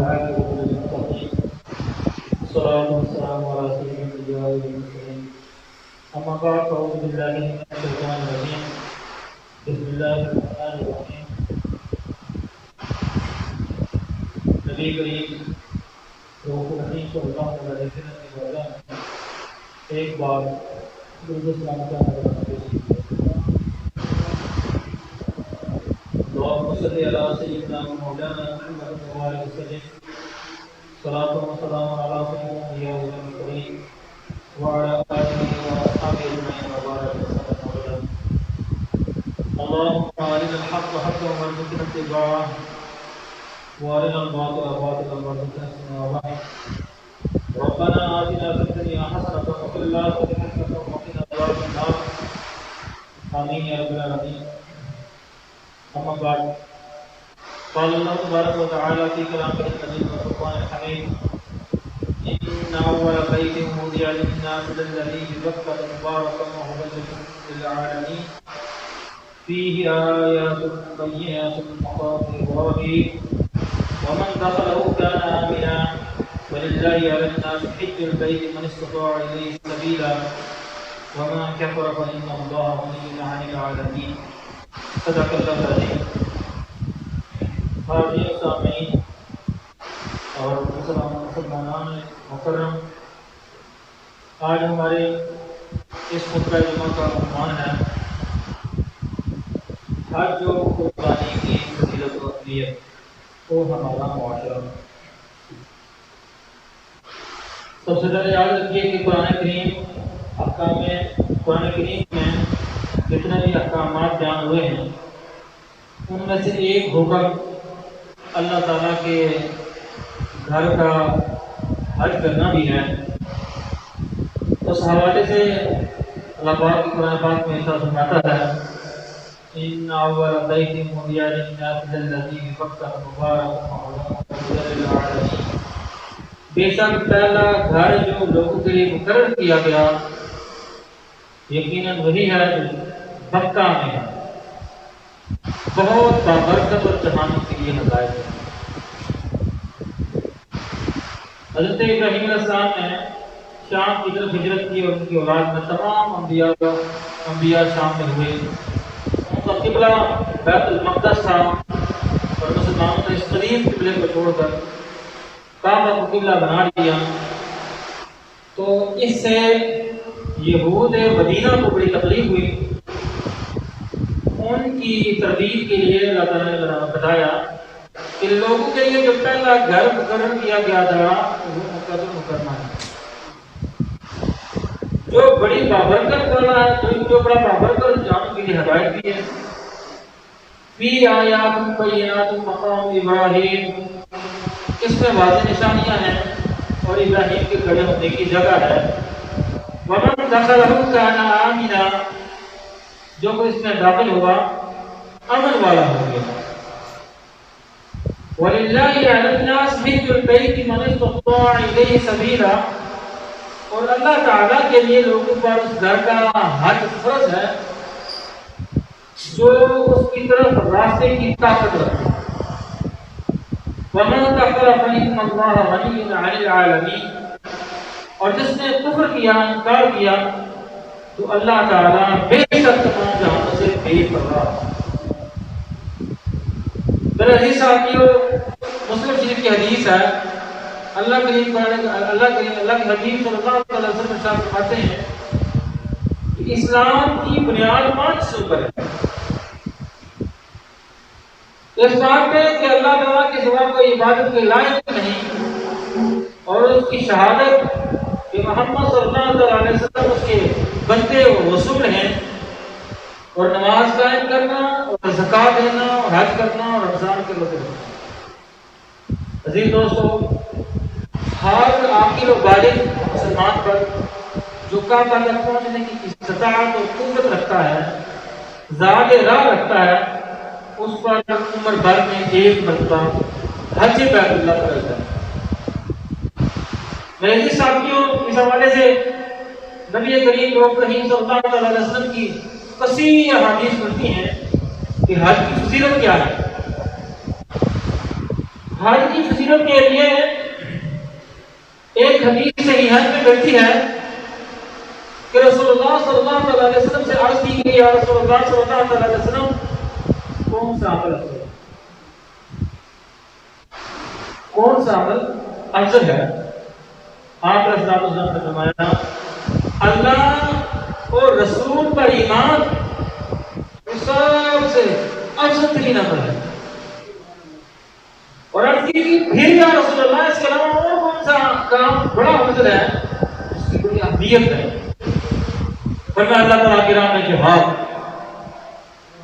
والعاقبة للمتقين والصلاة والسلام على سيدنا الأنبياء والمرسلين أما بعد فأعوذ بالله من الشيطان الرجيم بسم الله الرحمن الرحيم نبی کریم رسول کریم صلی اللہ علیہ وسلم کے بارے میں ایک بار درود و سلام کا نظر پیش کیا اللهم صل على سيدنا مولانا محمد وعلى آله وسلم صلاة وسلام على سيدنا الأنبياء والمرسلين وعلى آله وأصحابه أجمعين وبارك وسلم اللهم أرنا الحق حقا وارزقنا اتباعه وارنا الباطل باطلا وارزقنا اجتنابه ربنا آتنا في الدنيا حسنة وفي الآخرة حسنة وقنا عذاب النار آمين يا رب العالمين. أما بعد قال الله تبارك وتعالى في كلامه العزيز والفرقان الحميد إن أول بيت وضع للناس الذي ببكة مباركا وهدى للعالمين فيه آيات بينات مقام إبراهيم ومن دخله كان آمنا ولله على الناس حج البيت من استطاع إليه سبيلا ومن كفر فإن الله غني عن العالمين. صدق اللہ العظیم. حاضرین سامعین اور مسلمان مکرم، آج ہمارے اس خطبہ جمعہ کا عنوان ہے حج و قربانی کی فضیلت و اہمیت وہ ہمارا معاشرہ. سب سے پہلے یاد رکھیے کہ قرآن کریم میں جتنے بھی احکامات بیان ہوئے ہیں ان میں سے ایک حکم اللہ تعالیٰ کے گھر کا حج کرنا بھی ہے. اس حوالے سے اللہ پاک کی قرآن پاک میں ایسا سناتا ہے ان اول بیت وضع للناس الذی ببکۃ مبارکا وہدی للعالمین. بے شک پہلا گھر جو لوگوں کے لیے مقرر کیا گیا یقیناً وہی ہے جو مکہ میں ہے، بہت بابرکت اور جہانوں کے لیے ہدایت ہے. حضرت ابراہیم علیہ السلام نے شام کی طرف ہجرت کی اور ان کی اولاد میں تمام انبیاء شام میں ہوئے. ان کا قبلہ بیت المقدس تھا اور مسلمانوں نے اس قدیم قبلے کو چھوڑ کر کعبہ کو قبلہ بنا لیا. تو اس سے یہود مدینہ کو بڑی تکلیف ہوئی. ان کی تربیت کے لیے اللہ تعالیٰ نے بتایا کہ لوگوں کے لیے جو پہلا گھر مقرر کیا گیا تھا وہ مقدر مکرمہ ہے، جو بڑی بابرکت والا ہے، جو بڑا بابرکت جانوں کے لیے ہدایت بھی ہے. فی آیات بینات مقام ابراہیم، اس میں واضح نشانیاں ہیں اور ابراہیم کے کھڑے ہونے کی جگہ ہے. ومن دخلہ کان آمنا، جو کوئی اس میں داخل ہوگا امن والا ہو گیا. وَلِلَّهِ عَلَى النَّاسِ حِجُّ الْبَيْتِ مَنِ اسْتَطَاعَ إِلَيْهِ سَبِيلًا، اور اللہ تعالیٰ کے لیے لوگوں پر اس گھر کا حج فرض ہے جو اس کی طرف راستے کی طاقت رکھے. وَمَنْ كَفَرَ فَإِنَّ اللَّهَ غَنِيٌّ عَنِ الْعَالَمِينَ، اور جس نے کفر کیا، انکار کیا، تو اللہ تعالیٰ بے شک تمام جہانوں سے بے پرواہ. میرے عزیز ساتھیو، مسلم شریف کی حدیث ہے، اللہ کے حبیب صلی اللہ علیہ وسلم ارشاد فرماتے ہیں کہ اسلام کی بنیاد 5 چیزوں پر ہے. اس بات پہ کہ اللہ تعالیٰ کے سوا کوئی عبادت کے لائق نہیں، اور اس کی شہادت کہ محمد صلی اللہ علیہ وسلم اس کے بندے و رسول ہیں، اور نماز قائم کرنا اور زکوٰۃ دینا اور حج کرنا اور رمضان کے روزے رکھنا. عزیز دوستو، ہر عاقل و بالغ مسلمان پر جو کعبہ تک پہنچنے کی استطاعت اور قوت رکھتا ہے، زاد راہ رکھتا ہے، اس پر عمر بھر میں ایک مرتبہ حج بیت اللہ فرض ہے. میرے ساتھیوں، اس حوالے سے نبی کریم صلی اللہ علیہ وسلم کی کثیر احادیث ملتی ہیں کہ حج کی فضیلت کیا ہے. حج کی فضیلت کے لیے ایک حدیث صحیح میں ملتی ہے کہ رسول اللہ صلی اللہ علیہ وسلم سے عرض کی گئی، یا رسول اللہ صلی اللہ علیہ وسلم، کون سا عمل افضل ہے؟ کون سا عمل افضل ہے؟ آپ رسول اللہ نے فرمایا، اللہ اور رسول پر ایمان سب سے افضل ترین عمل ہے۔ اور عرض کی پھر یا رسول اللہ، اس کے علاوہ اور کون سا کام بڑا افضل ہے اس کی بڑی اہمیت ہے؟ فرمایا اللہ تعالیٰ کی راہ میں جہاد۔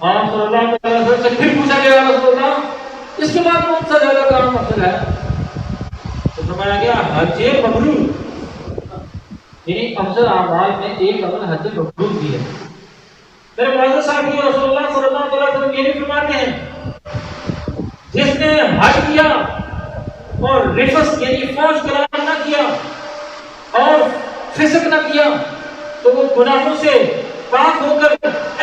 آپ صلی اللہ علیہ وسلم سے پھر پوچھا گیا، رسول اللہ اس کے بعد کون سا زیادہ کام افضل ہے؟ تو فرمایا گیا حج مبرور، یعنی افضل اعمال میں ایک عمل حج مبرور بھی ہے۔ میرے معزز ساتھی، رسول اللہ صلی اللہ علیہ وسلم یہ بھی فرماتے ہیں، جس نے حج کیا اور رفث یعنی فوج کلام نہ کیا اور فسق نہ کیا تو وہ گناہوں سے پاک ہو کر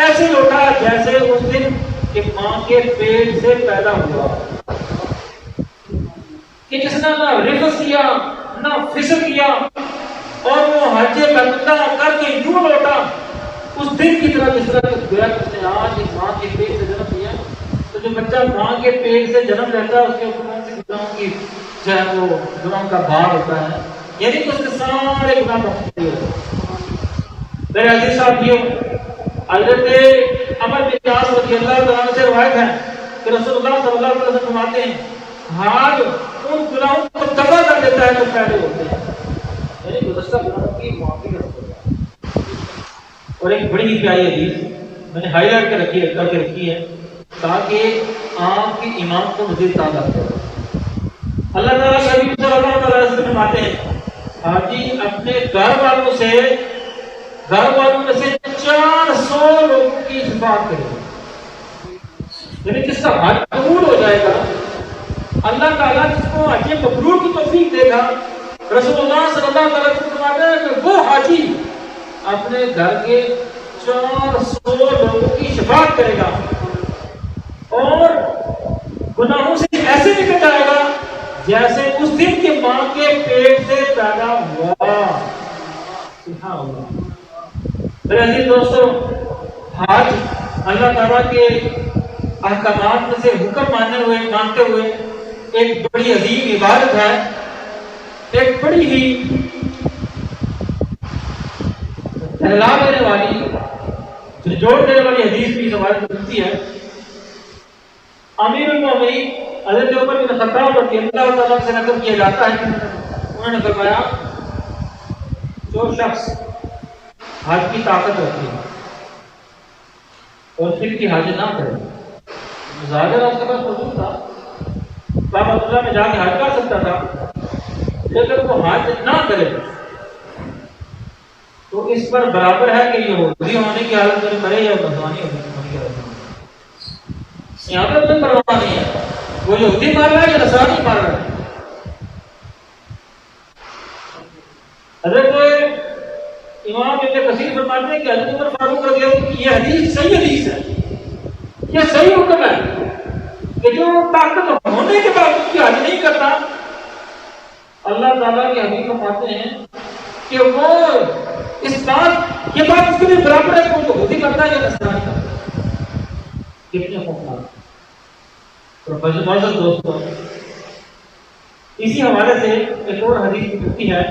ایسے لوٹا جیسے اس دن کہ ماں کے پیٹ سے پیدا ہوا۔ کہ جس نے نہ رفث کیا نہ فسق کیا اور وہ حج بندہ کر کے یوں لوٹا اس دن کی طرح، جس طرح گویا کہ اس نے آج ایک ماں کے پیٹ سے جنم لیا۔ تو جو بچہ ماں کے پیٹ سے جنم لیتا ہے اس کے اوپر کون سے گناہوں کی جو ہے وہ گناہوں کا بھار ہوتا ہے، یعنی کہ اس کے سارے گناہ معاف ہوتے ہیں۔ میرے عزیز ساتھیوں، حضرت عمر بن عاص رضی اللہ تعالیٰ عنہ سے روایت ہے کہ رسول اللہ صلی اللہ علیہ وسلم فرماتے ہیں، حج ان گناہوں کو دفع کر دیتا ہے جو پہلے ہوتے ہیں، یعنی گزشتہ گناہوں کی معافی کر دیتا ہے۔ اور ایک بڑی پیاری حدیث میں نے ہائی لائٹ کر کے رکھی ہے تاکہ آپ کی ایمان کو مزید تازہ کرے۔ اللہ تعالیٰ کے حبیب صلی اللہ علیہ وسلم فرماتے ہیں، حاجی اپنے گھر والوں میں سے 400 لوگوں کی شفاعت کرے گا، یعنی جس کا حج قبول ہو جائے گا اللہ تعالیٰ جس کو حج مبرور کی توفیق دے گا، رسول اللہ صلی اللہ علیہ وسلم فرماتے ہیں کہ وہ حاجی اپنے گھر کے 400 لوگوں کی شفاعت کرے گا اور گناہوں سے ایسے نکل جائے گا جیسے اس دن کی ماں کے پیٹ سے پیدا ہوا۔ سبحان اللہ۔ میرے عزیز دوستو، حج اللہ تعالیٰ کے احکامات میں سے حکم مانتے ہوئے ایک بڑی عظیم عبادت ہے، ایک بڑی ہی ہلا دینے والی، جھنجھوڑ دینے والی حدیث بھی روایت ملتی ہے۔ امیر المومنین حضرت عمر بن خطاب رضی اللہ تعالیٰ سے نقل کیا جاتا ہے کہ انہوں نے فرمایا، جو شخص حج کی طاقت رکھتی ہے اور پھر کی حج نہ کرے، ظاہر آپ کے پاس موجود تھا، بابا اللہ میں جا کے حج کر سکتا تھا، لیکن وہ حج نہ کرے تو اس پر برابر ہے کہ یہودی ہونے کی حالت میں مرے یا نصرانی ہونے کی حالت میں۔ یہاں پر کوئی پرواہ نہیں ہے، وہ یہودی مار رہا ہے یا نصرانی مار رہا ہے۔ حضرت امام ابن کثیر فرماتے ہیں کہ حضرت عمر فاروق رضی اللہ عنہ کی یہ حدیث صحیح حدیث ہے، یہ صحیح حکم ہے کہ جو طاقت ہونے کے باوجود کی حج نہیں کرتا، اللہ تعالیٰ کے حبیب فرماتے ہیں کہ وہ اس بات یہ بات اس کے لیے برابر ہے کہ وہ یہودی کرتا ہے یا نصرانی کرتا ہے۔ کتنے خوفناک۔ معزز دوستو، اسی حوالے سے ایک اور حدیث ملتی ہے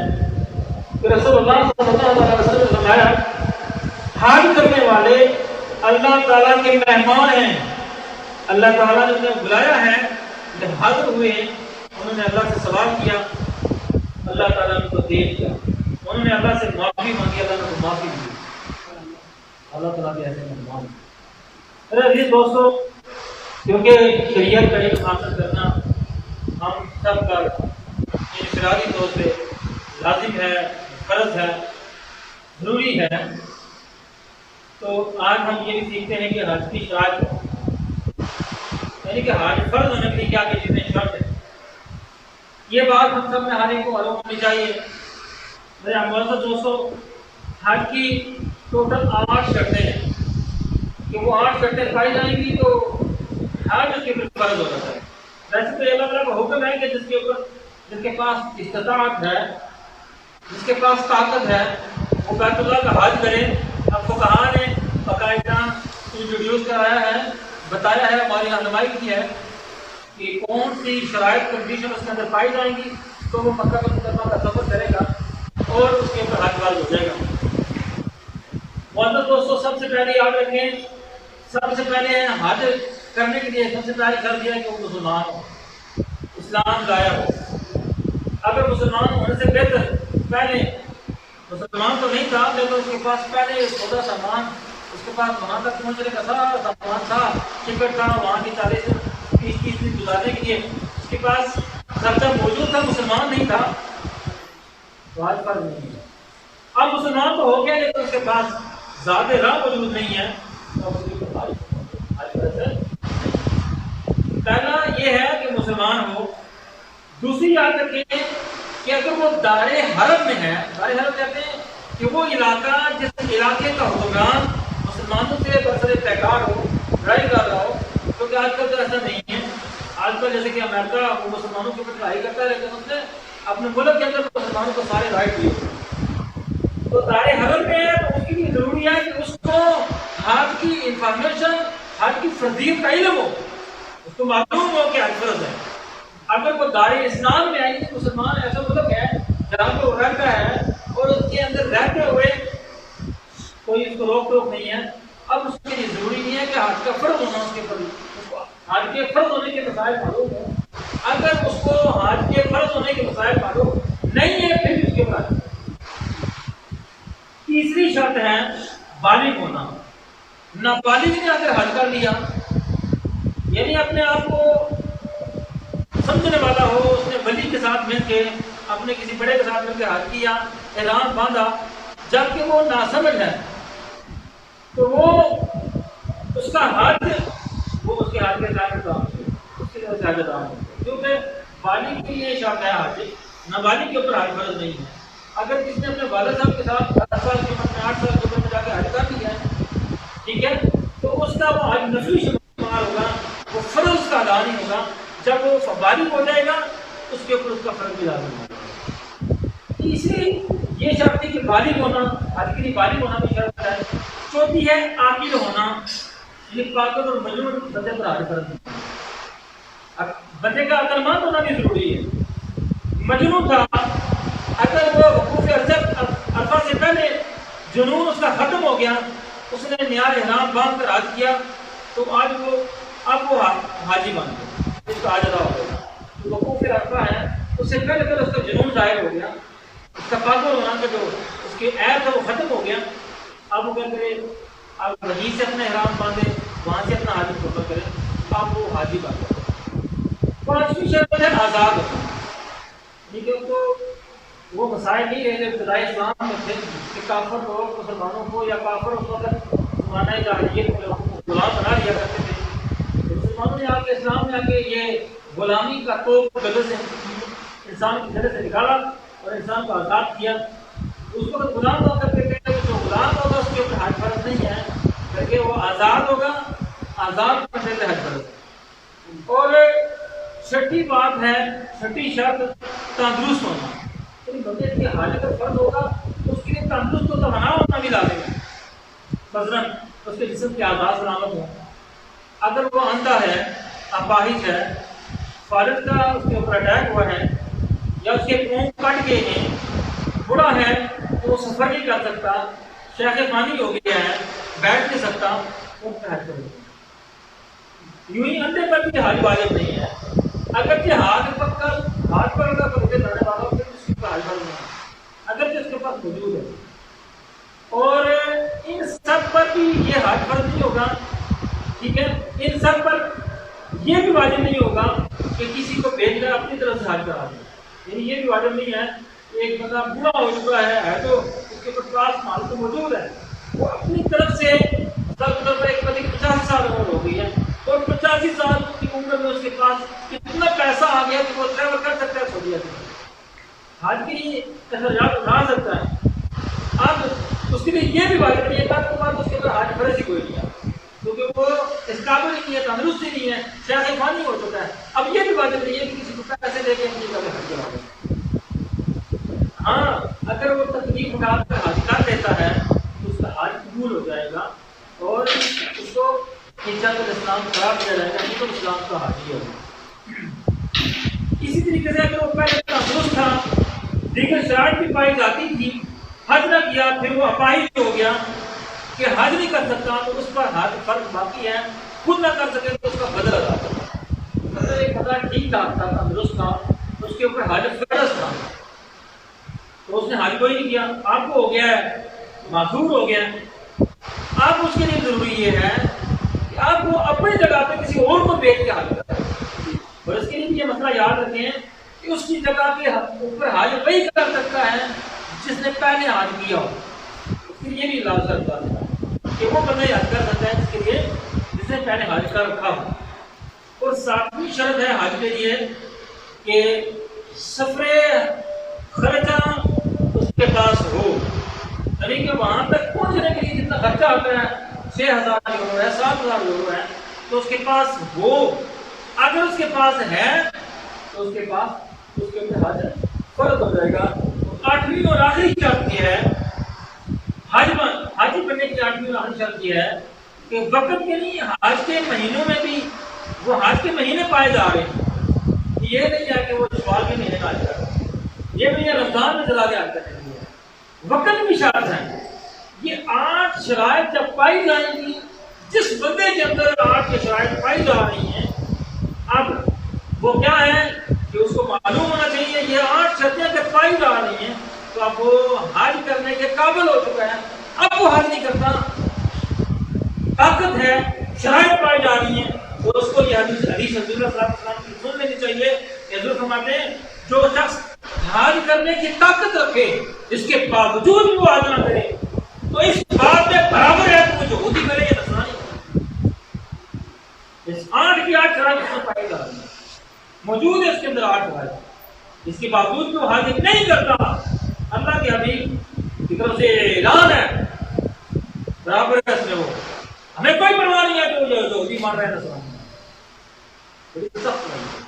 کہ رسول اللہ صلی اللہ علیہ وسلم نے فرمایا، حج کرنے والے اللہ تعالیٰ کے مہمان ہیں، اللہ تعالیٰ نے انہیں بلایا ہے، جب حاضر ہوئے انہوں نے اللہ سے سوال کیا، اللہ تعالیٰ نے ان کو دے دیا، انہوں نے اللہ سے معافی مانگی، اللہ نے ان کو معافی دی۔ اللہ تعالیٰ کے ایسے مہمان۔ میرے عزیز دوستو، کیونکہ شریعت کا علم حاصل کرنا ہم سب کا انفرادی طور پہ لازم ہے، فرض ہے، ضروری ہے، تو آج ہم یہ بھی سیکھتے ہیں کہ حج کی شرائط، یعنی کہ حج فرض ہونے کے لیے کیا کیا چیزیں شرط ہے۔ یہ بات ہم سب میں ہر ایک کو معلوم ہونی چاہیے۔ میرے معزز دوستو، حج کی ٹوٹل 8 شرطیں ہیں کہ وہ 8 شرطیں پائی جائیں گی تو حج اس کے پھر فرض ہو جاتا ہے۔ ویسے تو اللہ تعالیٰ کا حکم ہے کہ جس کے پاس استطاعت ہے، جس کے پاس طاقت ہے، وہ بیت اللہ کا حج کرے۔ اب فقہاء نے باقاعدہ انٹروڈیوس کرایا ہے، بتایا ہے، ہماری رہنمائی کی ہے کہ کون سی شرائط کنڈیشن اس کے اندر پائی جائیں گی تو وہ مکہ مکرمہ کا سفر کرے گا اور اس کے اوپر حج واجب ہو جائے گا۔ معزز دوستو، سب سے پہلے یاد رکھیں، سب سے پہلے حج کرنے کے لیے سب سے پہلی شرط یہ ہے کہ وہ مسلمان ہو، اسلام لایا ہو۔ اگر مسلمان ہونے سے بہتر پہلے مسلمان تو نہیں تھا لیکن اس کے پاس پہلے سودا سامان، اس کے پاس وہاں تک پہنچنے کا سارا سامان تھا، ٹکٹ تھا وہاں کی 40-30 دن گزارنے کے لیے، اس کے پاس خرچہ موجود تھا، مسلمان نہیں تھا تو آج فرض نہیں ہے۔ اب مسلمان تو ہو گیا لیکن اس کے پاس ذات راہ موجود نہیں ہے تو اس کے پاس آج فرض ہے۔ پہلا یہ ہے کہ مسلمان ہو۔ دوسری یاد رکھیں کہ اگر وہ دار حرم میں ہے، دار حرم کہتے ہیں کہ وہ علاقہ جس علاقے کا حکمران مسلمانوں سے برسر پیکار ہو، لڑائی کر رہا ہو، کیونکہ آج کل تو ایسا نہیں ہے۔ آج کل جیسے کہ امریکہ وہ مسلمانوں کے اوپر لڑائی کرتا ہے لیکن اس نے اپنے ملک کے اندر مسلمانوں کو سارے رائٹ دیے ہوئے، تو دار حرم میں ہے تو اس کے لیے ضروری ہے کہ اس کو حج کی انفارمیشن، حج کی فرضیت کا علم ہو، اس کو معلوم ہو کہ حج فرض ہے۔ اگر وہ دار اسلام میں آئی، مسلمان ایسا ملک ہے جہاں پہ وہ رہتا ہے اور اس کے اندر رہتے ہوئے کوئی اس کو روک ٹوک نہیں ہے، اب اس کے لیے ضروری نہیں ہے کہ حج کا فرض ہونا اس کے اوپر، حج کے فرض ہونے کے مسائل معلوم ہو۔ اگر اس کو حج کے فرض ہونے کے مسائل معلوم نہیں ہے پھر اس کے بعد تیسری شرط ہے بالغ ہونا۔ نابالغ نے اگر حج کر لیا، یعنی اپنے آپ کو سمجھنے والا ہو، اس نے ولی کے ساتھ مل کے، اپنے کسی بڑے کے ساتھ مل کے حج کیا، احرام باندھا، جبکہ وہ ناسمجھ ہے تو وہ اس کا حج، وہ اس کے حج کے ساتھ کام ہے، اس کے لیے زیادہ دام ہے، کیونکہ بالغ کے لیے شرط ہے حج، نابالغ کے اوپر حج فرض نہیں ہے۔ اگر کسی نے اپنے والد صاحب کے ساتھ 10 سال کی عمر میں 8 سال کی عمر میں جا کے حج کر لیا ہے، ٹھیک ہے، تو اس کا وہ حج نفلی شمار ہوگا، وہ فرض کا ادا نہیں ہوگا۔ جب وہ بالغ ہو جائے گا اس کے اوپر اس کا فرض بھی لازم ہوگا۔ تیسری یہ شرط ہے کہ بالغ ہونا، حج کے لیے بالغ ہونا بھی شرط ہے۔ چوتھی ہے عاقل ہونا، یہ پاگل اور مجنون بندے پر حج فرض نہیں ہے۔ بندے کا عقل مند ہونا بھی ضروری ہے۔ مجنون تھا، اگر وہ وقوف عرفہ سے پہلے جنون اس کا ختم ہو گیا، اس نے نیا احرام باندھ کر حج کیا، تو اب وہ حاجی بن گیا، اس کا حج ادا ہو گیا۔ جو وقوف عرفہ ہے اس سے پہلے اس کا جنون ظاہر ہو گیا، اس کا پاگل ہونا کا جو اس کے عیب تھا وہ ختم ہو گیا۔ اب وہ کیا کرے، اب وہیں سے اپنا احرام باندھے، وہاں سے اپنا حج مکمل کرے، اب وہ حاجی بن گیا۔ پانچویں شرط ہے آزاد ہونا، ٹھیک ہے، تو وہ مسائل نہیں رہے ابتدائی اسلام میں تھے کہ کافر لوگ مسلمانوں کو یا کافر اس وقت زمانہ جاہلیت میں غلام بنا لیا کرتے تھے، تو مسلمانوں نے آ کے اسلام میں آ کے یہ غلامی کا توپ گلے سے انسان کی گلے سے نکالا اور انسان کو آزاد کیا۔ اس وقت غلام ہوا کرتے تھے، جو غلام ہوگا اس کے اوپر حج فرض نہیں ہے، بلکہ وہ آزاد ہوگا، آزاد کرنے سے حج فرض ہے۔ اور چھٹی بات ہے، چھٹی شرط تندرست ہونا، یعنی بندے کی حج اگر فرض ہوگا تو اس کے لیے تندرست و توانا ہونا بھی لازم ہے، مثلاً اس کے جسم کے اعضاء سلامت ہوں۔ اگر وہ اندھا ہے، اپاہج ہے، فالج کا اس کے اوپر اٹیک ہوا ہے، یا اس کے پاؤں کٹ گئے ہیں، بوڑھا ہے تو وہ سفر نہیں کر سکتا، شیخ فانی ہو گیا ہے، بیٹھ نہیں سکتا، وہ حج کرے گا۔ یوں ہی اندھے پر بھی حج واجب نہیں ہے، اگرچہ ہاتھ پر اگر پردے لڑنے والا ہو پھر اس کی حج فرض نہیں ہے، اگرچہ اس کے پاس موجود ہے۔ اور ان سب پر بھی یہ حج فرض نہیں ہوگا، ٹھیک ہے، ان سب پر یہ بھی واجب نہیں ہوگا کہ کسی کو بھیج کر اپنی طرف سے حج کرا دیں، یعنی یہ بھی واجب نہیں ہے۔ ایک بندہ بوڑھا ہو چکا ہے تو اس کے پاس مال تو موجود ہے، وہ اپنی طرف سے ایک بندے 85 سال عمر ہو گئی ہے اور 85 سال کی عمر میں اس کے پاس کتنا پیسہ آ گیا کہ وہ ٹریول کر سکتا ہے سعودیہ سے، حج کے لیے اخراجات اٹھا سکتا ہے۔ اب اس کے لیے یہ بھی واجب نہیں ہے، بعد اس کے اوپر حج فرض ہی کوئی نہیں ہے۔ کیونکہ وہ اس قابل نہیں ہے، تندرست ہی نہیں ہے، شیخ فانی ہو چکا ہے. اب یہ بھی واجب نہیں ہے کہ کسی کو پیسے دے کے اپنی جگہ حج کرا. ہاں اگر وہ تکلیف اٹھا کر حج کر دیتا ہے تو اس کا حج قبول ہو جائے گا اور اس کو حجۃ الاسلام قرار دیا جائے گا، تو اسلام کا حاجی ہوگا. اسی طریقے سے اگر وہ پہلے تندرست تھا، دیگر شرائط بھی پائی جاتی تھی، حج نہ کیا، پھر وہ اپاہج ہو گیا کہ حج نہیں کر سکتا، تو اس پر حج فرض باقی ہے. خود نہ کر سکے تو اس کا بدل ادا کرتا. مطلب ایک بدل ٹھیک ٹھاک تھا، تندرست تھا، اس کے اوپر حج فرض تھا، تو اس نے حج کو ہی نہیں کیا. آپ کو ہو گیا ہے، معذور ہو گیا ہے. آپ اس کے لیے ضروری یہ ہے کہ آپ کو اپنی جگہ پہ کسی اور کو بیچ کے حج کریں. اور اس کے لیے یہ مسئلہ یاد رکھیں کہ اس کی جگہ کے اوپر حج وہی کر سکتا ہے جس نے پہلے حج کیا ہو. اس کے لیے بھی لازم کرتا ہے کہ وہ بندہ حج کر سکتا ہے جس کے لیے جس نے پہلے حج کر رکھا ہو. اور ساتویں شرط ہے حج کے لیے کہ سفر خرچہ اس کے پاس ہو، یعنی کہ وہاں تک پہنچنے کے لیے جتنا خرچہ آتا ہے 6,000 یورو ہے، 7,000 یورو ہے، تو اس کے پاس ہو. اگر اس کے پاس ہے تو اس کے پاس اس کے اوپر حج فرض ہو جائے گا. 8ویں اور آخری شرط یہ ہے حج کرنے کی 8ویں اور آخری شرط یہ ہے کہ وقت کے نہیں، حج کے مہینوں میں بھی وہ حج کے مہینے پائے جا رہے ہیں. یہ نہیں ہے کہ وہ شوال کے مہینے میں حج کر رہے ہیں، یہ نہیں ہے رمضان میں چلا کے حج کرنے کے لیے. وقت بھی شرط ہے. یہ 8 شرائط جب پائی جائیں گی، جس بندے کے اندر 8 کی شرائط پائی جا رہی ہیں، اب وہ کیا ہے کہ اس کو معلوم ہونا چاہیے یہ 8 شرطیں جب پائی جا رہی ہیں تو اب وہ حج کرنے کے قابل ہو چکا ہے. اب وہ حج نہیں کرتا، طاقت ہے، شرائط پائی جا رہی ہیں، تو اس کو یہ حدیث حضور صلی اللہ علیہ وسلم کی سن لینی چاہیے کہ حضور فرماتے ہیں جو شخص حج کرنے کی طاقت رکھے اس کے باوجود بھی وہ حج نہ کرے تو اس بات میں برابر ہے کہ وہ یہودی کرے یا نصرانی. اس 8 کی 8 شرائط اس میں پائی جا رہی ہیں، موجود ہے اس کے اندر 8 شرائط. اس کے باوجود بھی وہ حج نہیں کرتا. اللہ کے حبیب کی طرف سے اعلان ہے، برابر ہے اس میں وہ. ہمیں کوئی پرواہ نہیں ہے کہ وہ یہودی مان رہے ہیں نصرانی. بڑی سخت نہیں.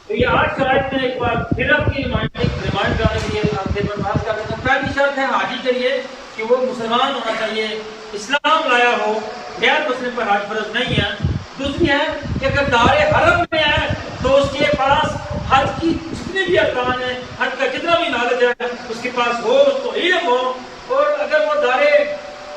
تو یہ 8 شرائط میں ایک بار پھر آپ کی ریمائنڈ کرانے کے لیے آپ سے بات کر رہے ہیں. پہلی شرط ہے حاجی کے لیے کہ وہ مسلمان ہونا چاہیے، اسلام لایا ہو، غیر مسلم پر حج فرض نہیں ہے. دوسری ہے کہ اگر دار حرم میں ہے تو اس کے پاس حج کی جتنی بھی ارکان ہیں، حج کا جتنا بھی نالج ہے اس کے پاس ہو، اس کو علم ہو. اور اگر وہ دار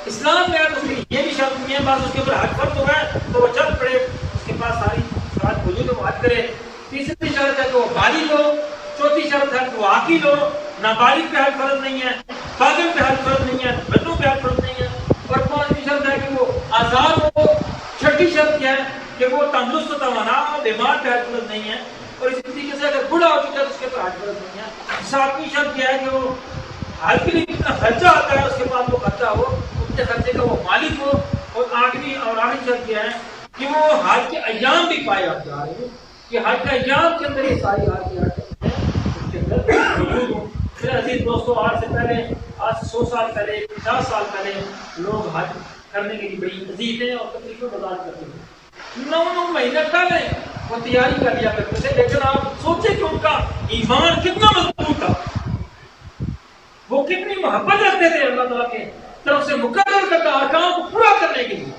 اسلام میں ہے تو اس کی یہ بھی شرط نہیں ہے بس اس کے اوپر حج فرض ہو رہا ہے تو وہ چل پڑے، اس کے پاس ساری شرائط موجود ہے، وہ حج کرے. تیسری شرط ہے کہ وہ بالغ ہو. چوتھی شرط ہے کہ وہ عاقل ہو. نابالغ پہ حج فرض نہیں ہے، پاگل پہ حج فرض نہیں ہے، بدو پہ حج فرض نہیں ہے. اور پانچویں شرط ہے کہ وہ آزاد ہو. چھٹی شرط کیا ہے کہ وہ تندرست و توانا ہو، بیمار پہ حج فرض نہیں ہے. اور اسی طریقے سے اگر بوڑھا ہو چکا ہے تو اس کے اوپر حج فرض نہیں ہے. ساتویں شرط کیا ہے کہ وہ حج کے لیے کتنا خرچہ آتا ہے اس کے پاس وہ خرچہ ہو، اتنے خرچے کا وہ مالک ہو. اور 8ویں اور آخری شرط کیا ہے کہ وہ حج کے ایام بھی پائے جا رہے ہیں کہ حج کے ایام کے اندر یہ ساری حج کی حرکتیں اس کے اندر موجود ہوں. میرے عزیز دوستو، آج سے پہلے، آج سے 100 سال پہلے، 50 سال پہلے لوگ حج کرنے کے لیے بڑی عزیزیں اور تکلیفیں برداشت کرتے تھے. 9 مہینے پہلے وہ تیاری کر لیا کرتے تھے. لیکن آپ سوچیں کہ ان کا ایمان کتنا مضبوط تھا، وہ کتنی محبت رکھتے تھے اللہ تعالیٰ کے طرف سے مقرر کردہ ارکان کو پورا کرنے کے لیے.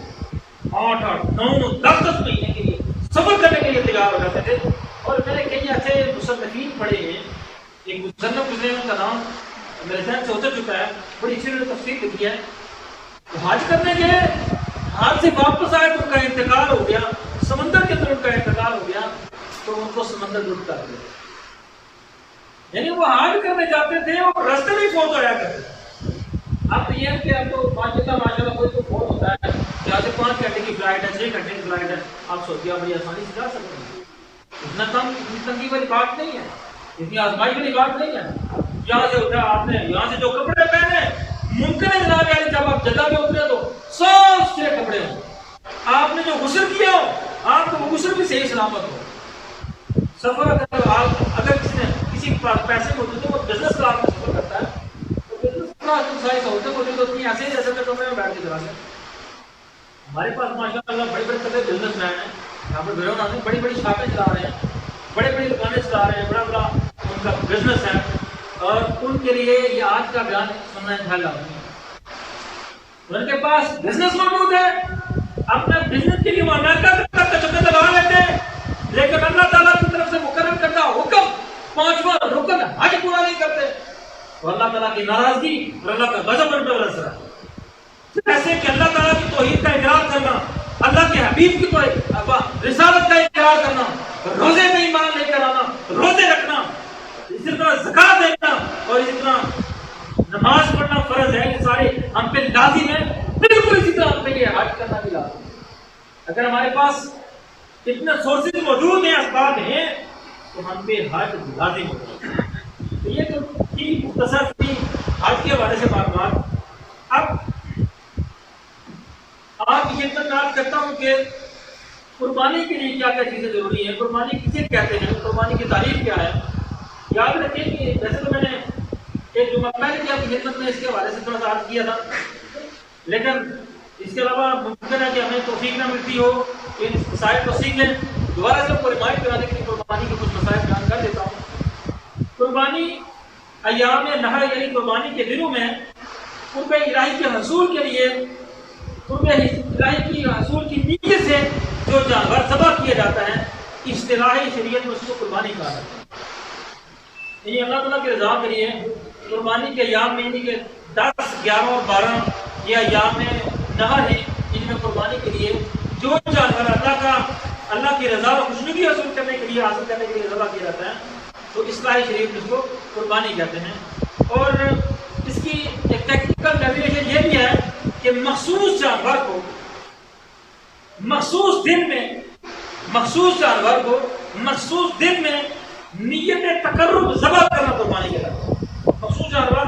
8 9 10 مہینے کے لیے صبر کرنے کے لیے تیار ہو جاتے تھے. اور میں نے کئی ایسے مصنفین پڑھے ہیں، ایک مصنف گزرے ہیں، ان کا نام میرے ذہن سے اتر چکا ہے، بڑی اچھی انہوں نے تفسیر لکھی ہے. حج کرنے گئے، حج سے واپس آئے تو ان کا انتقال ہو گیا، سمندر کے اندر ان کا انتقال ہو گیا تو ان کو سمندر ڈوب کر دیا. یعنی وہ حج کرنے جاتے تھے اور راستے میں فوت ہوا کرتے تھے. اب یہ ہے کہ اب تو ماشاءاللہ کوئی تو فوت ہوتا ہے، یہاں سے 5 گھنٹے کی فلائٹ ہے، 6 گھنٹے کی فلائٹ ہے، آپ سعودیہ بڑی آسانی سے جا سکتے ہیں. اتنا کم، اتنی تنگی والی بات نہیں ہے، اتنی آزمائی والی بات نہیں ہے. یہاں سے اٹھا آپ نے، یہاں سے جو کپڑے پہنے ممکن ہے جناب یعنی جب آپ جدہ میں اترے تو سب سے کپڑے ہوں. آپ نے جو غسل کیا ہو، آپ کو وہ غسل بھی صحیح سلامت ہو. سفر اگر کسی کے پاس پیسے موجود ہیں، وہ بزنس کلاس میں سفر کرتا ہے تو بزنس کلاس میں ساری سہولتیں موجود ہوتی ہیں، ایسے ہی جیسے میں کمرے میں بیٹھ کے چلا گیا. ہمارے پاس ماشاءاللہ بڑے بڑے طرح بزنس مین ہیں، یہاں پر بیرون آدمی بڑی بڑی شاپیں چلا رہے ہیں، بڑے بڑی دکانیں چلا رہے ہیں، بڑا بڑا ان کا بزنس ہے، اور ان کے لیے یہ آج کا بیان سننا انتہائی لازمی ہے۔ ان کے پاس بزنس موجود ہے، اپنے بزنس کے لیے وہ محنت کرتے چکر لگا لیتے ہیں، لیکن اللہ تعالیٰ کی طرف سے مقرر کردہ حکم پانچواں رکن حج پورا نہیں کرتے، تو اللہ تعالیٰ کی ناراضگی اور اللہ کا غضب ان پر برس رہا ہے۔ جیسے کہ اللہ تعالیٰ کی توحید کا اقرار کرنا، اللہ کے حبیب کی رسالت کا اقرار کرنا، روزے میں ایمان لے کر آنا، روزے رکھنا، اسی طرح زکات دینا اور اسی طرح نماز پڑھنا فرض ہے، یہ سارے ہم پہ لازم ہے، بالکل اسی طرح ہم پہ یہ حج کرنا بھی لازم ہے۔ اگر ہمارے پاس اتنے سورسز موجود ہیں، اسباب ہیں، تو ہم پہ حج لازم ہوگا۔ تو یہ تو مختصر تھی حج کے حوالے سے معلومات۔ اب آپ یہ خدمات کرتا ہوں کہ قربانی کے لیے کیا کیا چیزیں ضروری ہیں، قربانی کسے کہتے ہیں، قربانی کی تعریف کیا ہے۔ یاد رکھیں کہ ویسے تو میں نے ایک جمعہ پہلے کی آپ کی خدمت میں اس کے حوالے سے تھوڑا سا عرض کیا تھا، لیکن اس کے علاوہ ممکن ہے کہ ہمیں توفیق نہ ملتی ہو کہ ان مسائل کو سیکھ لیں۔ دوبارہ سے کو ریمائنڈ کرانے کے لیے قربانی کے کچھ مسائل بیان کر دیتا ہوں۔ قربانی ایام نحر یعنی قربانی کے دنوں میں قرب الہی کے حصول کے لیے، قرب الہی کی حصول کی نیت سے جو جانور ذبح کیا جاتا ہے، اصطلاحی شریعت میں اس کو قربانی کہا جاتا ہے۔ یعنی اللہ تعالیٰ کی رضا کے لیے قربانی کے ایام میں، یعنی کہ 10، 11 اور 12 یہ ایام نحر ہیں، جن میں قربانی کے لیے جو جانور اللہ کی رضا اور خوشنودی حاصل کرنے کے لیے ذبح کیا جاتا ہے، تو اصطلاحی شریعت میں اس کو قربانی کہتے ہیں۔ اور اس کی ایک ٹیکنیکل ڈیفینیشن یہ بھی ہے کہ مخصوص جانور کو مخصوص دن میں، مخصوص جانور کو مخصوص دن میں نیت تقرب ذبح کرنا قربانی کہلاتا ہے۔ مخصوص جانور،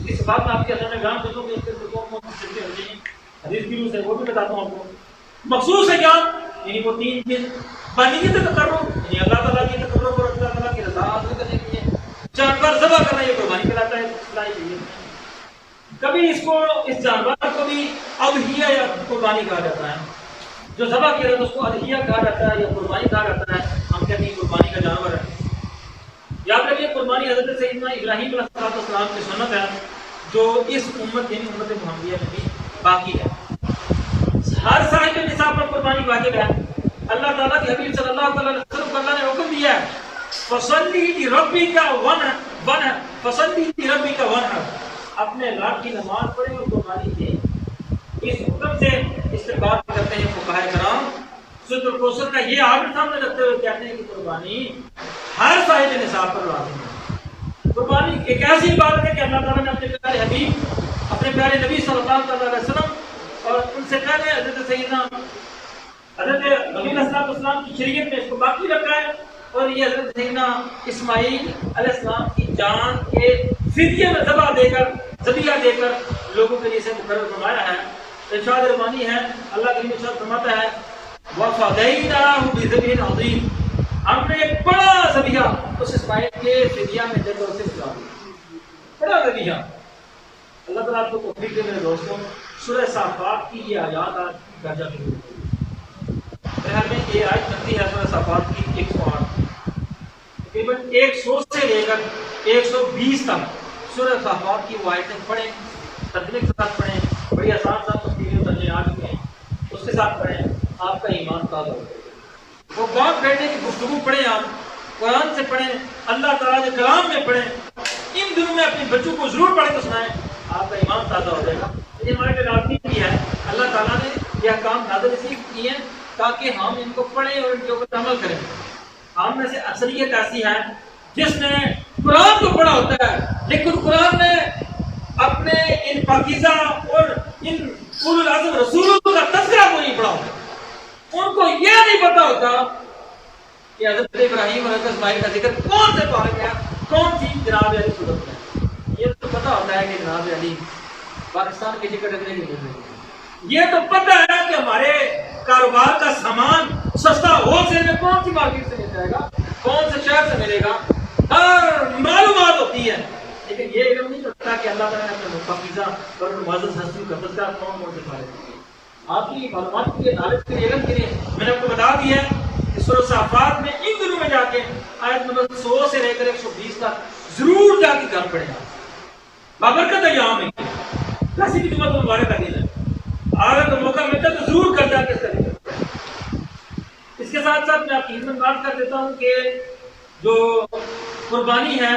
اس بات میں آپ کے سامنے بیان کرتا ہوں کہ اس کے حدیث کی روح سے وہ بھی بتاتا ہوں آپ کو۔ مخصوص ہے کیا؟ یعنی وہ 3 دن بنیت تقرب، یعنی اللہ تعالیٰ کی تقرب اور اللہ تعالیٰ کی رضا حاصل کرنے کے لیے جانور ذبح کرنا، یہ قربانی کہلاتا ہے اصطلاحی شریعت میں۔ کبھی اس جانور کو بھی اضحیہ یا قربانی کہا جاتا ہے، جو ذبح کیا جاتا ہے اس کو اضحیہ کہا جاتا ہے یا قربانی کہا جاتا ہے۔ ہم کہتے ہیں قربانی کا جانور ہے۔ یاد رکھیے قربانی حضرت سیدنا ابراہیم علیہ السلام کی سنت ہے، جو اس امت یعنی امت محمدیہ میں بھی باقی ہے۔ ہر صاحب نصاب پر قربانی واجب ہے۔ اللہ تعالیٰ کے حبیب صلی اللہ علیہ وسلم کو اللہ نے حکم دیا ہے، فصلی لربک وانحر، فصلی لربک وانحر، اپنے رب کی نماز پڑھیں اور قربانی دیں۔ اس حکم سے استنباط کرتے ہیں فقہائے کرام، سورۃ الکوثر کا یہ آرڈر سامنے رکھتے ہوئے کہتے ہیں کہ قربانی ہر صاحب نصاب پر لازم ہے۔ قربانی ایک ایسی عبادت ہے کہ اللہ تعالیٰ نے اپنے پیارے حبیب، اپنے پیارے نبی صلی اللہ علیہ وسلم اور ان سے پہلے حضرت سیدنا حضرت نبی علیہ السلام کی شریعت میں اس کو باقی رکھا ہے، اور یہ حضرت سیدنا اسماعیل علیہ السلام کی جان کے فدیے میں ذبیحہ دے کر لوگوں کے لیے اسے مقرر فرمایا ہے۔ ارشاد ربانی ہے، اللہ کے ارشاد فرماتا ہے، وَفَدَيْنَاهُ بِذِبْحٍ عَظِيمٍ، ہم نے ایک بڑا ذبیحہ اس اسماعیل کے فدیہ میں دے کر اسے بچا دیا، بڑا ذبیحہ۔ اللہ تعالیٰ آپ کو توفیق دے میرے دوستوں۔ سورہ صافات کی یہ آیات آج درجہ میں بہرحال میں یہ آیت بنتی ہے سورہ صافات کی 108، تقریباً 100 سے لے کر 120 تک سورہ صافات کی وہ آیتیں پڑھیں، ترجمے کے ساتھ پڑھیں، بڑی آسان تفصیلی ترجمے آ چکے ہیں، اس کے ساتھ پڑھیں، آپ کا ایمان تازہ ہو جائے گا۔ وہ بات بیٹھنے کی گفتگو پڑھیں، آپ قرآن سے پڑھیں، اللہ تعالیٰ کے کلام میں پڑھیں، ان دنوں میں اپنے بچوں کو ضرور پڑھ کے سنائیں، آپ کا ایمان تازہ ہو جائے گا۔ یہ ہمارے پہ لازمی بھی ہے، اللہ تعالیٰ نے یہ احکام نازل اس لیے کیے ہیں تاکہ ہم ان کو پڑھیں اور ان کے اوپر عمل کریں۔ ہم میں سے اکثریت ایسی ہے جس نے قرآن کو پڑھا ہوتا ہے، لیکن قرآن نے اپنے ان پاکیزہ اور ان اولو العزم رسولوں کا تذکرہ کو نہیں پڑھا ہوتا۔ ان کو یہ نہیں پتا ہوتا کہ حضرت ابراہیم اور حضرت اسماعیل کا ذکر کون سے پارے میں ہے، کون سی جناب علی صورت میں۔ یہ تو پتا ہوتا ہے کہ جناب علی پاکستان کی ٹکٹ رکھنے کی ضرورت، یہ تو پتہ ہے کہ ہمارے کاروبار کا سامان سستا ہول سیل میں کون سی مارکیٹ سے مل جائے گا، کون سے شہر سے ملے گا، ہر معلومات ہوتی ہے، لیکن یہ علم نہیں ہوتا کہ اللہ تعالیٰ نے اپنے پاکیزہ اور معزز ہستیوں کا تذکرہ کون سے پارے میں۔ آپ کی معلومات کے لیے، نالج کے لیے، علم کے لیے میں نے آپ کو بتا دیا ہے کہ سورہ صافات میں ان دنوں میں جا کے آیت نمبر 100 سے لے کر 120 تک ضرور جا کے کر پڑے گا. بابرکت ایام ہے، کیسی بھی جمعہ مبارک کا دن ہے، اگر موقع ملتا ہے تو ضرور کر جا کے کریں. اس کے ساتھ ساتھ میں آپ کی خدمت بات کر دیتا ہوں کہ جو قربانی ہے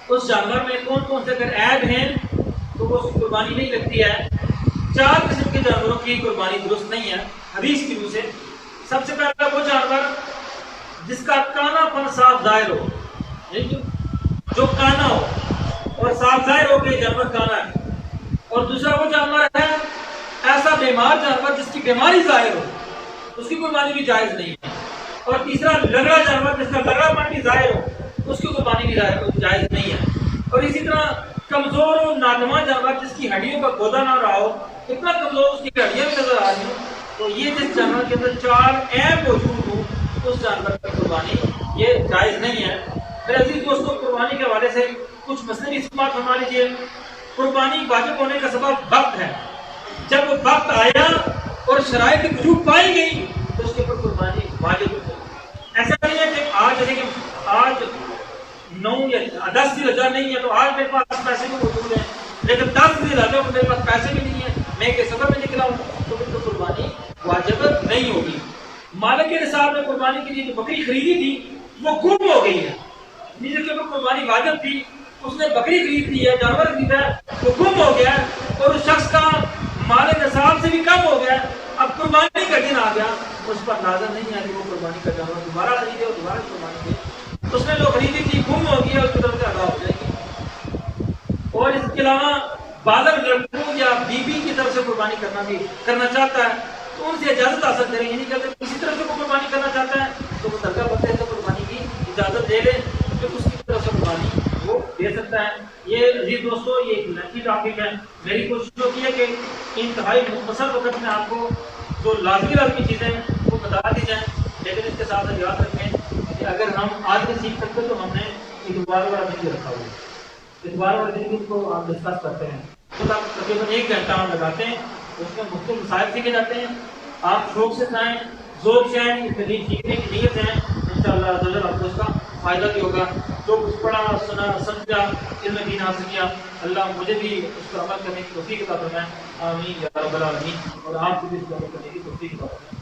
اس جانور میں کون کون سے اگر عیب ہیں تو وہ قربانی نہیں لگتی ہے. 4 قسم کے جانوروں کی قربانی درست نہیں ہے حدیث کی روح سے. سب سے پہلا وہ جانور جس کا کانا پن صاف ظاہر ہو، جو کانا ہو اور صاف ظاہر ہو کہ جانور کانا ہے. اور دوسرا وہ جانور ہے ایسا بیمار جانور جس کی بیماری ظاہر ہو، اس کی قربانی بھی جائز نہیں ہے. اور تیسرا لگڑا جانور جس کا لگڑا پن بھی ظاہر ہو، اس کی قربانی بھی جائز نہیں ہے. اور اسی طرح کمزور اور ناتواں جانور جس کی ہڈیوں کا گودا نہ رہا ہو، اتنا کمزور اس کی ہڈیاں بھی نظر آ رہی ہوں، تو یہ جس جانور کے اندر 4 عیب موجود ہوں اس جانور کی قربانی یہ جائز نہیں ہے. میرے عزیز دوستوں، قربانی کے حوالے سے کچھ مسئلے اس بات فرما لیجیے. قربانی واجب ہونے کا سبب وقت ہے. جب وہ وقت آیا اور شرائط کی وجوب پائی گئی تو اس کے اوپر قربانی واجب ہو گئی. ایسا نہیں ہے کہ آج جیسے کہ آج 9 یا 10 ذی الحجہ نہیں ہے تو آج میرے پاس پیسے بھی موجود ہیں، لیکن 10 ذی الحجہ کو میرے پاس پیسے بھی نہیں ہیں، میں ایک سفر میں نکلا ہوں تو پھر تو قربانی واجب نہیں ہوگی. مالک کے نصاب نے قربانی کے لیے جو بکری خریدی تھی وہ گم ہو گئی ہے. جس کے اوپر قربانی واجب تھی اس نے بکری خرید لی ہے، جانور خریدا ہے، وہ گم ہو گیا اور اس شخص کا مال نصاب سے بھی کم ہو گیا. اب قربانی کا دن آ گیا، اس پر لازم نہیں ہے کہ وہ قربانی کا جانور دوبارہ خریدے اور دوبارہ قربانی دے. اس نے جو خریدی تھی گم ہو گیا، اس کی طرف سے ادا ہو جائے گی. اور اس کے علاوہ بالغ لڑکوں یا بیوی کی طرف سے قربانی کرنا چاہتا ہے تو ان سے اجازت حاصل کریں. یہ نہیں کہتے کسی طرف سے وہ قربانی کرنا چاہتا ہے تو وہ درگاہ بندے سے قربانی کی اجازت دے لے، پھر اس کی طرف سے قربانی وہ دے سکتا ہے. یہ عزیز دوستو یہ ایک لنچی ٹاپک ہے. میری کوشش ہوتی ہے کہ انتہائی مختصر وقت میں آپ کو جو لازمی چیزیں وہ بتا دی جائیں، لیکن اس کے ساتھ یاد رکھیں کہ اگر ہم آج نہیں سیکھ سکتے تو ہم نے اتوار والا دن رکھا ہوا ہے. اتوار والے دن کو آپ ڈسکس کرتے ہیں تو تقریباً 1 گھنٹہ ہم لگاتے ہیں، اس میں مختلف مسائل سیکھے جاتے ہیں. آپ شوق سے کھائیں، ذوق سے آئیں، دین سیکھنے کی نیت ہے، انشاءاللہ آپ کو اس کا فائدہ بھی ہوگا. جو کچھ پڑھا سنا سمجھا علم دین حاصل کیا، اللہ مجھے بھی اس پر عمل کرنے کی توفیق عطا فرمائے. آمین یا رب العالمین. اور آپ کو بھی اس پر عمل کرنے کی توفیق عطا فرمائے.